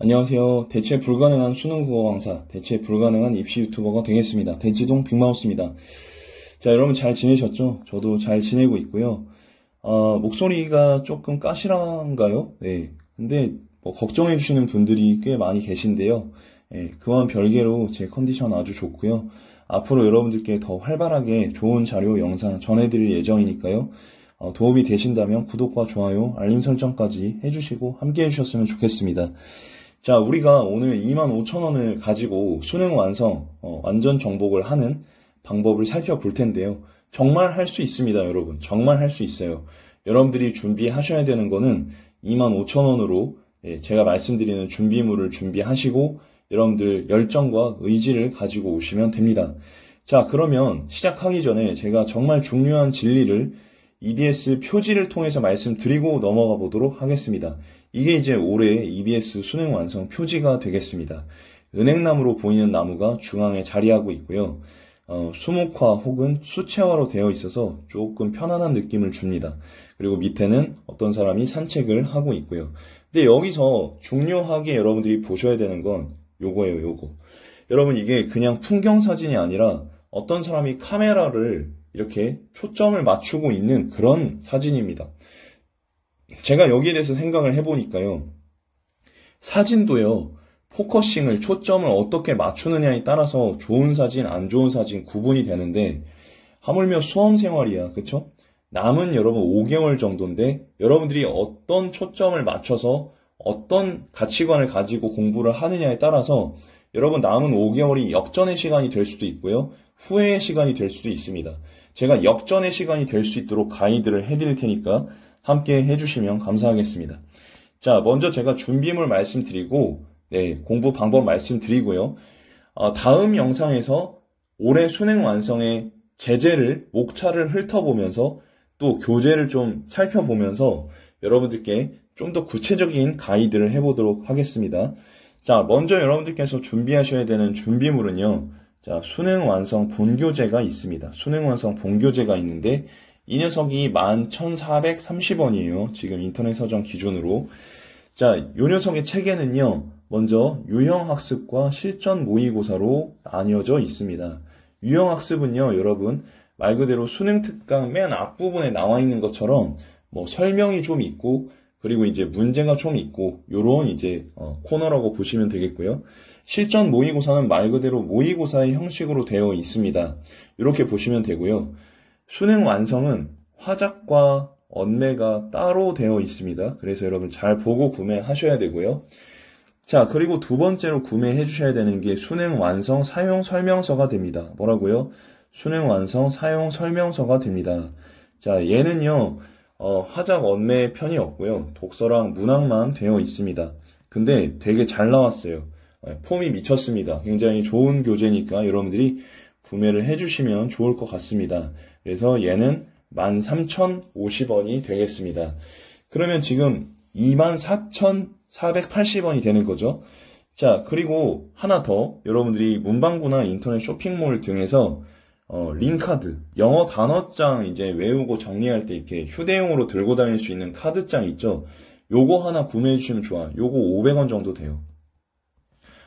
안녕하세요. 대체 불가능한 수능 국어 강사, 대체 불가능한 입시 유튜버가 되겠습니다. 대치동 빅마우스입니다. 자, 여러분 잘 지내셨죠? 저도 잘 지내고 있고요. 목소리가 조금 까실한가요? 네. 근데 뭐 걱정해 주시는 분들이 꽤 많이 계신데요. 네, 그와 별개로 제 컨디션 아주 좋고요. 앞으로 여러분들께 더 활발하게 좋은 자료 영상 전해드릴 예정이니까요. 도움이 되신다면 구독과 좋아요, 알림 설정까지 해주시고 함께 해주셨으면 좋겠습니다. 자, 우리가 오늘 25,000원을 가지고 수능 완성, 완전 정복을 하는 방법을 살펴볼 텐데요. 정말 할 수 있습니다, 여러분. 정말 할 수 있어요. 여러분들이 준비하셔야 되는 거는 25,000원으로 제가 말씀드리는 준비물을 준비하시고 여러분들 열정과 의지를 가지고 오시면 됩니다. 자, 그러면 시작하기 전에 제가 정말 중요한 진리를 EBS 표지를 통해서 말씀드리고 넘어가 보도록 하겠습니다. 이게 이제 올해 EBS 수능 완성 표지가 되겠습니다. 은행나무로 보이는 나무가 중앙에 자리하고 있고요. 수목화 혹은 수채화로 되어 있어서 조금 편안한 느낌을 줍니다. 그리고 밑에는 어떤 사람이 산책을 하고 있고요. 근데 여기서 중요하게 여러분들이 보셔야 되는 건 요거예요, 요거. 여러분 이게 그냥 풍경 사진이 아니라 어떤 사람이 카메라를 이렇게 초점을 맞추고 있는 그런 사진입니다. 제가 여기에 대해서 생각을 해보니까요. 사진도요. 포커싱을, 초점을 어떻게 맞추느냐에 따라서 좋은 사진, 안 좋은 사진 구분이 되는데 하물며 수험생활이야. 그쵸? 남은 여러분 5개월 정도인데 여러분들이 어떤 초점을 맞춰서 어떤 가치관을 가지고 공부를 하느냐에 따라서 여러분 남은 5개월이 역전의 시간이 될 수도 있고요. 후회의 시간이 될 수도 있습니다. 제가 역전의 시간이 될 수 있도록 가이드를 해드릴 테니까 함께 해주시면 감사하겠습니다. 자, 먼저 제가 준비물 말씀드리고 공부 방법 말씀드리고요. 다음 영상에서 올해 수능 완성의 제재를, 목차를 훑어보면서 또 교재를 좀 살펴보면서 여러분들께 좀 더 구체적인 가이드를 해보도록 하겠습니다. 자, 먼저 여러분들께서 준비하셔야 되는 준비물은요. 자, 수능 완성 본교재가 있습니다. 수능 완성 본교재가 있는데 이 녀석이 11,430원이에요. 지금 인터넷 서점 기준으로. 자, 요 녀석의 체계는요. 먼저 유형학습과 실전 모의고사로 나뉘어져 있습니다. 유형학습은요, 여러분 말 그대로 수능 특강 맨 앞부분에 나와 있는 것처럼 뭐 설명이 좀 있고 그리고 이제 문제가 좀 있고 요런 이제 코너라고 보시면 되겠고요. 실전 모의고사는 말 그대로 모의고사의 형식으로 되어 있습니다. 이렇게 보시면 되고요. 수능 완성은 화작과 언매가 따로 되어 있습니다. 그래서 여러분 잘 보고 구매하셔야 되고요. 자, 그리고 두 번째로 구매해 주셔야 되는 게 수능 완성 사용 설명서가 됩니다. 뭐라고요? 수능 완성 사용 설명서가 됩니다. 자, 얘는요, 화작 언매 편이 없고요. 독서랑 문학만 되어 있습니다. 근데 되게 잘 나왔어요. 폼이 미쳤습니다. 굉장히 좋은 교재니까 여러분들이 구매를 해주시면 좋을 것 같습니다. 그래서 얘는 13,050원이 되겠습니다. 그러면 지금 24,480원이 되는 거죠. 자, 그리고 하나 더 여러분들이 문방구나 인터넷 쇼핑몰 등에서 링카드, 영어 단어장 이제 외우고 정리할 때 이렇게 휴대용으로 들고 다닐 수 있는 카드장 있죠. 요거 하나 구매해 주시면 좋아요. 요거 500원 정도 돼요.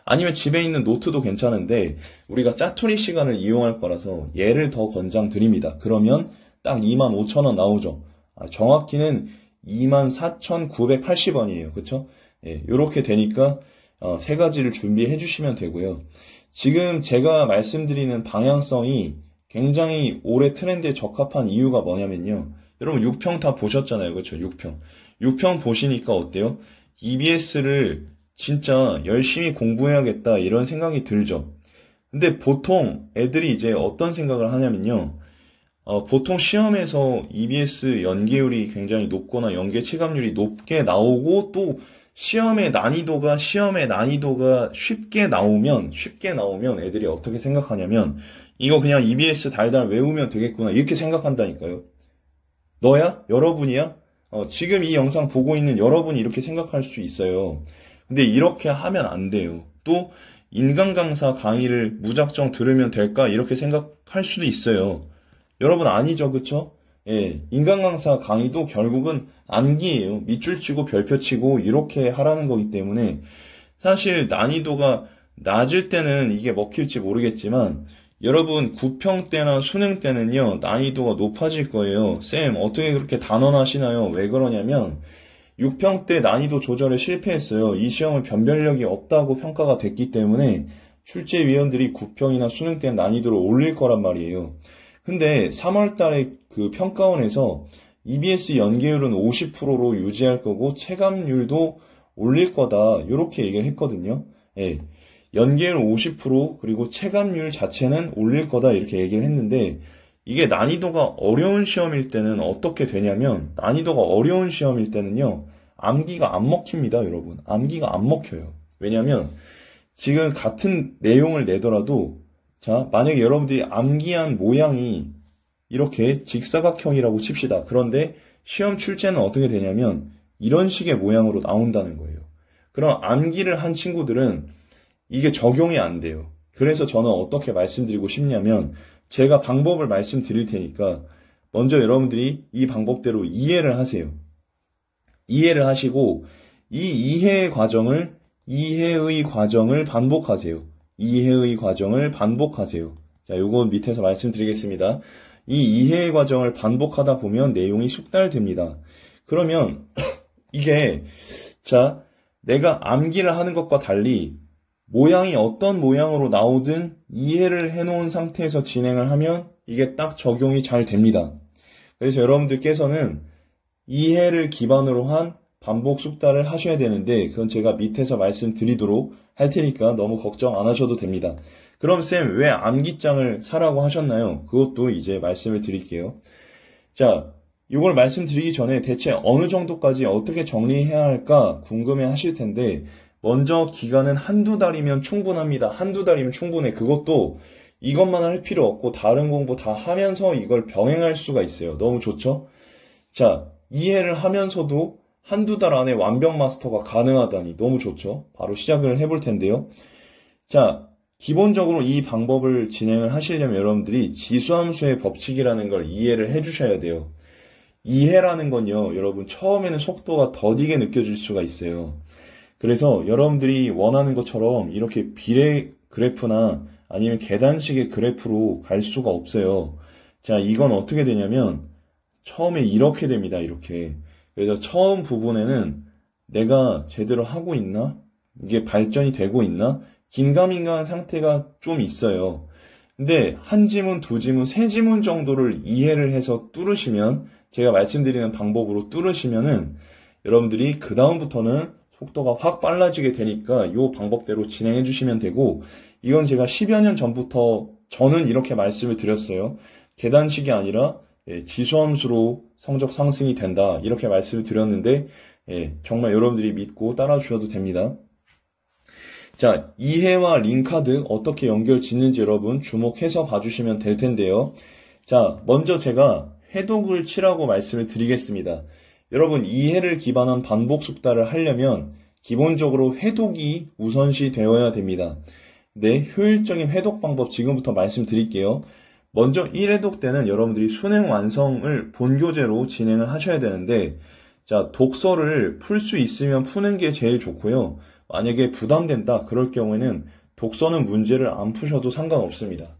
아니면 집에 있는 노트도 괜찮은데 우리가 짜투리 시간을 이용할 거라서 얘를 더 권장드립니다. 그러면 딱 25,000원 나오죠. 정확히는 24,980원이에요. 그쵸? 예, 요렇게 되니까 세 가지를 준비해 주시면 되고요. 지금 제가 말씀드리는 방향성이 굉장히 올해 트렌드에 적합한 이유가 뭐냐면요. 여러분 6평 다 보셨잖아요. 그렇죠? 6평. 6평 보시니까 어때요? EBS를 진짜 열심히 공부해야겠다 이런 생각이 들죠. 근데 보통 애들이 이제 어떤 생각을 하냐면요. 보통 시험에서 EBS 연계율이 굉장히 높거나 연계 체감률이 높게 나오고 또 시험의 난이도가 쉽게 나오면 애들이 어떻게 생각하냐면 이거 그냥 EBS 달달 외우면 되겠구나 이렇게 생각한다니까요. 너야? 여러분이야? 지금 이 영상 보고 있는 여러분이 이렇게 생각할 수 있어요. 근데 이렇게 하면 안 돼요. 또 인간 강사 강의를 무작정 들으면 될까 이렇게 생각할 수도 있어요. 여러분 아니죠, 그쵸? 예, 인간 강사 강의도 결국은 암기예요. 밑줄 치고 별표 치고 이렇게 하라는 거기 때문에 사실 난이도가 낮을 때는 이게 먹힐지 모르겠지만 여러분 9평 때나 수능 때는요 난이도가 높아질 거예요. 쌤 어떻게 그렇게 단언하시나요? 왜 그러냐면 6평 때 난이도 조절에 실패했어요. 이 시험은 변별력이 없다고 평가가 됐기 때문에 출제위원들이 9평이나 수능 때 난이도를 올릴 거란 말이에요. 근데 3월 달에 그 평가원에서 EBS 연계율은 50%로 유지할 거고 체감률도 올릴 거다 이렇게 얘기를 했거든요. 예, 연계율 50% 그리고 체감률 자체는 올릴 거다 이렇게 얘기를 했는데 이게 난이도가 어려운 시험일 때는 어떻게 되냐면 난이도가 어려운 시험일 때는요 암기가 안 먹힙니다 여러분. 암기가 안 먹혀요. 왜냐면 지금 같은 내용을 내더라도 자 만약에 여러분들이 암기한 모양이 이렇게 직사각형이라고 칩시다. 그런데 시험 출제는 어떻게 되냐면 이런 식의 모양으로 나온다는 거예요. 그럼 암기를 한 친구들은 이게 적용이 안 돼요. 그래서 저는 어떻게 말씀드리고 싶냐면 제가 방법을 말씀드릴 테니까 먼저 여러분들이 이 방법대로 이해를 하세요. 이해를 하시고 이 이해의 과정을 반복하세요. 이해의 과정을 반복하세요. 자, 요건 밑에서 말씀드리겠습니다. 이 이해의 과정을 반복하다 보면 내용이 숙달됩니다. 그러면 이게 자, 내가 암기를 하는 것과 달리 모양이 어떤 모양으로 나오든 이해를 해놓은 상태에서 진행을 하면 이게 딱 적용이 잘 됩니다. 그래서 여러분들께서는 이해를 기반으로 한 반복 숙달을 하셔야 되는데 그건 제가 밑에서 말씀드리도록 할 테니까 너무 걱정 안 하셔도 됩니다. 그럼 쌤 왜 암기장을 사라고 하셨나요? 그것도 이제 말씀을 드릴게요. 자, 이걸 말씀드리기 전에 대체 어느 정도까지 어떻게 정리해야 할까 궁금해 하실 텐데 먼저 기간은 한두 달이면 충분합니다. 한두 달이면 충분해. 그것도 이것만 할 필요 없고 다른 공부 다 하면서 이걸 병행할 수가 있어요. 너무 좋죠? 자, 이해를 하면서도 한두 달 안에 완벽 마스터가 가능하다니 너무 좋죠? 바로 시작을 해볼 텐데요. 자, 기본적으로 이 방법을 진행을 하시려면 여러분들이 지수함수의 법칙이라는 걸 이해를 해주셔야 돼요. 이해라는 건요, 여러분 처음에는 속도가 더디게 느껴질 수가 있어요. 그래서 여러분들이 원하는 것처럼 이렇게 비례 그래프나 아니면 계단식의 그래프로 갈 수가 없어요. 자, 이건 어떻게 되냐면 처음에 이렇게 됩니다. 이렇게. 그래서 처음 부분에는 내가 제대로 하고 있나? 이게 발전이 되고 있나? 긴가민가한 상태가 좀 있어요. 근데 한 지문, 두 지문, 세 지문 정도를 이해를 해서 뚫으시면 제가 말씀드리는 방법으로 뚫으시면은 여러분들이 그 다음부터는 속도가 확 빨라지게 되니까 이 방법대로 진행해 주시면 되고 이건 제가 10여 년 전부터 저는 이렇게 말씀을 드렸어요. 계단식이 아니라 지수함수로 성적 상승이 된다 이렇게 말씀을 드렸는데 정말 여러분들이 믿고 따라 주셔도 됩니다. 자, 이해와 링카드 어떻게 연결 짓는지 여러분 주목해서 봐주시면 될 텐데요. 자, 먼저 제가 해독을 치라고 말씀을 드리겠습니다. 여러분 이해를 기반한 반복 숙달을 하려면 기본적으로 해독이 우선시 되어야 됩니다. 네, 효율적인 해독 방법 지금부터 말씀드릴게요. 먼저 1해독 때는 여러분들이 수능 완성을 본교재로 진행을 하셔야 되는데 자, 독서를 풀 수 있으면 푸는 게 제일 좋고요. 만약에 부담된다 그럴 경우에는 독서는 문제를 안 푸셔도 상관없습니다.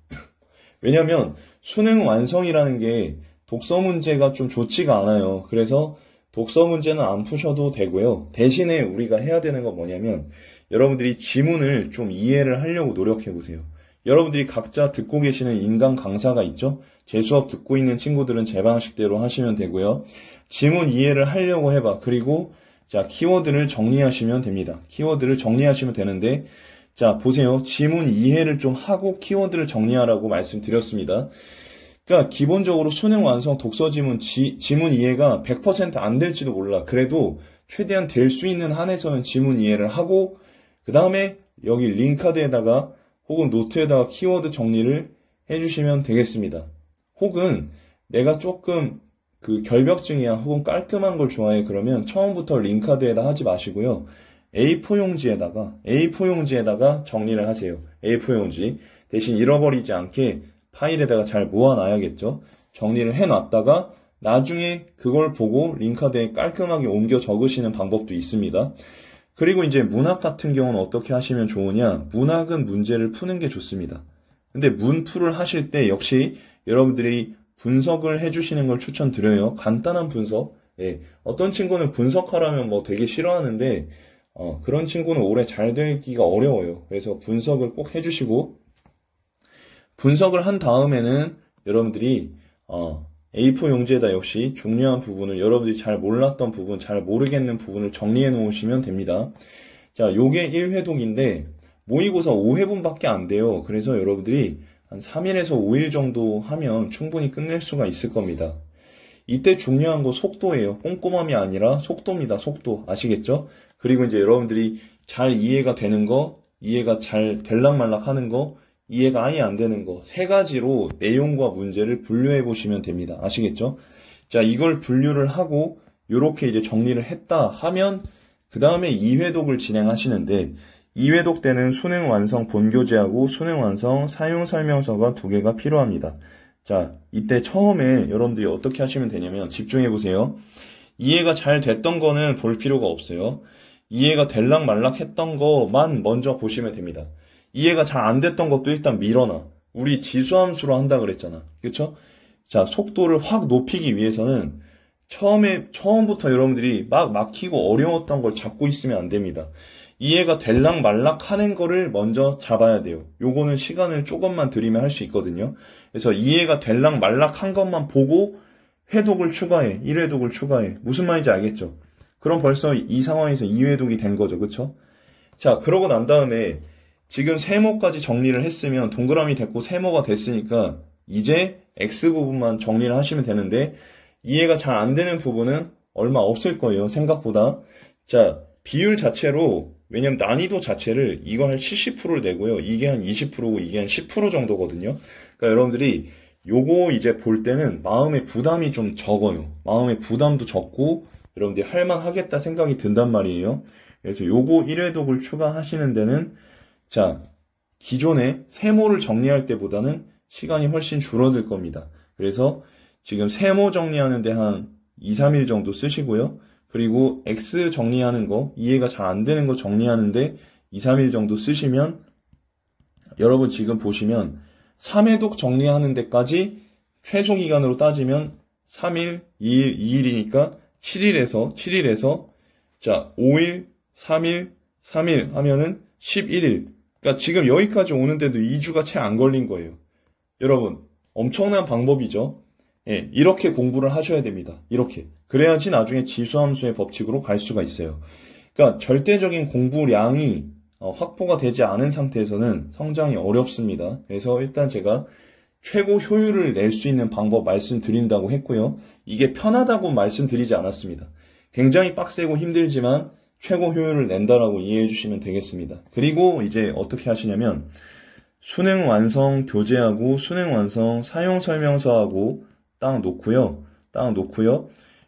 왜냐면 수능 완성이라는 게 독서 문제가 좀 좋지가 않아요. 그래서 독서 문제는 안 푸셔도 되고요. 대신에 우리가 해야 되는 건 뭐냐면 여러분들이 지문을 좀 이해를 하려고 노력해 보세요. 여러분들이 각자 듣고 계시는 인강 강사가 있죠? 제 수업 듣고 있는 친구들은 제 방식대로 하시면 되고요. 지문 이해를 하려고 해봐. 그리고 자, 키워드를 정리하시면 됩니다. 키워드를 정리하시면 되는데 자, 보세요. 지문 이해를 좀 하고 키워드를 정리하라고 말씀드렸습니다. 그러니까 기본적으로 수능 완성 독서 지문 이해가 100% 안 될지도 몰라. 그래도 최대한 될 수 있는 한에서는 지문 이해를 하고 그 다음에 여기 링카드에다가 혹은 노트에다가 키워드 정리를 해주시면 되겠습니다. 혹은 내가 조금 그 결벽증이야 혹은 깔끔한 걸 좋아해 그러면 처음부터 링카드에다 하지 마시고요. A4 용지에다가 정리를 하세요. A4 용지. 대신 잃어버리지 않게 파일에다가 잘 모아놔야겠죠. 정리를 해놨다가 나중에 그걸 보고 링카드에 깔끔하게 옮겨 적으시는 방법도 있습니다. 그리고 이제 문학 같은 경우는 어떻게 하시면 좋으냐? 문학은 문제를 푸는 게 좋습니다. 근데 문풀을 하실 때 역시 여러분들이 분석을 해주시는 걸 추천드려요. 간단한 분석. 예, 어떤 친구는 분석하라면 뭐 되게 싫어하는데 그런 친구는 오래 잘 되기가 어려워요. 그래서 분석을 꼭 해주시고 분석을 한 다음에는 여러분들이 A4 용지에다 역시 중요한 부분을 여러분들이 잘 몰랐던 부분, 잘 모르겠는 부분을 정리해 놓으시면 됩니다. 자, 요게 1회독인데 모의고사 5회분밖에 안 돼요. 그래서 여러분들이 한 3일에서 5일 정도 하면 충분히 끝낼 수가 있을 겁니다. 이때 중요한 거 속도예요. 꼼꼼함이 아니라 속도입니다. 속도. 아시겠죠? 그리고 이제 여러분들이 잘 이해가 되는 거, 이해가 잘 될락말락 하는 거, 이해가 아예 안 되는 거, 세 가지로 내용과 문제를 분류해 보시면 됩니다. 아시겠죠? 자, 이걸 분류를 하고 요렇게 이제 정리를 했다 하면 그 다음에 2회독을 진행하시는데 2회독 때는 수능 완성 본교재하고 수능 완성 사용 설명서가 2개가 필요합니다. 자, 이때 처음에 여러분들이 어떻게 하시면 되냐면 집중해 보세요. 이해가 잘 됐던 거는 볼 필요가 없어요. 이해가 될락말락 했던 거만 먼저 보시면 됩니다. 이해가 잘 안 됐던 것도 일단 밀어놔. 우리 지수함수로 한다 그랬잖아. 그쵸? 자, 속도를 확 높이기 위해서는 처음부터 여러분들이 막 막히고 어려웠던 걸 잡고 있으면 안 됩니다. 이해가 될락말락 하는 거를 먼저 잡아야 돼요. 요거는 시간을 조금만 들이면 할 수 있거든요. 그래서 이해가 될락말락 한 것만 보고 회독을 추가해. 1회독을 추가해. 무슨 말인지 알겠죠? 그럼 벌써 이 상황에서 2회독이 된 거죠. 그쵸? 자, 그러고 난 다음에 지금 세모까지 정리를 했으면 동그라미 됐고 세모가 됐으니까 이제 X 부분만 정리를 하시면 되는데 이해가 잘 안 되는 부분은 얼마 없을 거예요. 생각보다. 자, 비율 자체로 왜냐면 난이도 자체를 이거 한 70%를 내고요. 이게 한 20%고 이게 한 10% 정도거든요. 그러니까 여러분들이 요거 이제 볼 때는 마음의 부담이 좀 적어요. 마음의 부담도 적고 여러분들이 할만하겠다 생각이 든단 말이에요. 그래서 요거 1회독을 추가하시는 데는 자, 기존에 세모를 정리할 때보다는 시간이 훨씬 줄어들 겁니다. 그래서 지금 세모 정리하는데 한 2, 3일 정도 쓰시고요. 그리고 X 정리하는 거, 이해가 잘 안 되는 거 정리하는데 2, 3일 정도 쓰시면 여러분 지금 보시면 3회독 정리하는 데까지 최소 기간으로 따지면 3일, 2일, 2일이니까 7일에서 자, 5일, 3일, 3일 하면은 11일. 그러니까 지금 여기까지 오는데도 2주가 채 안 걸린 거예요. 여러분, 엄청난 방법이죠. 예, 이렇게 공부를 하셔야 됩니다. 이렇게. 그래야지 나중에 지수함수의 법칙으로 갈 수가 있어요. 그러니까 절대적인 공부량이 확보가 되지 않은 상태에서는 성장이 어렵습니다. 그래서 일단 제가 최고 효율을 낼 수 있는 방법 말씀드린다고 했고요. 이게 편하다고 말씀드리지 않았습니다. 굉장히 빡세고 힘들지만 최고 효율을 낸다라고 이해해 주시면 되겠습니다. 그리고 이제 어떻게 하시냐면 수능 완성 교재하고 수능 완성 사용 설명서하고 딱 놓고요.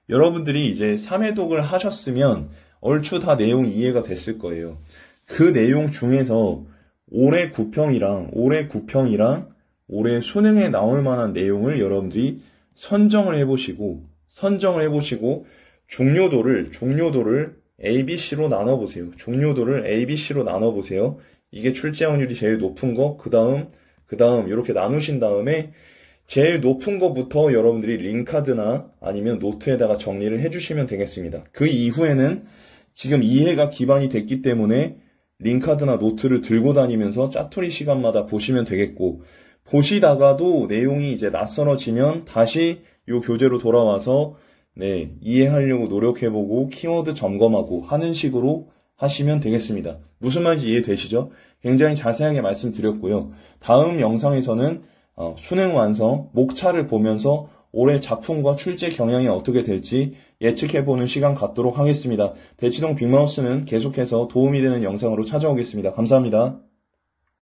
여러분들이 이제 3회독을 하셨으면 얼추 다 내용이 이해가 됐을 거예요. 그 내용 중에서 올해 구평이랑 올해 수능에 나올 만한 내용을 여러분들이 선정을 해보시고 중요도를 ABC로 나눠보세요. 중요도를 ABC로 나눠보세요. 이게 출제 확률이 제일 높은 거, 그 다음 이렇게 나누신 다음에 제일 높은 거부터 여러분들이 링카드나 아니면 노트에다가 정리를 해주시면 되겠습니다. 그 이후에는 지금 이해가 기반이 됐기 때문에 링카드나 노트를 들고 다니면서 짜투리 시간마다 보시면 되겠고, 보시다가도 내용이 이제 낯설어지면 다시 요 교재로 돌아와서 이해하려고 노력해보고 키워드 점검하고 하는 식으로 하시면 되겠습니다. 무슨 말인지 이해되시죠? 굉장히 자세하게 말씀드렸고요. 다음 영상에서는 수능 완성, 목차를 보면서 올해 작품과 출제 경향이 어떻게 될지 예측해보는 시간 갖도록 하겠습니다. 대치동 빅마우스는 계속해서 도움이 되는 영상으로 찾아오겠습니다. 감사합니다.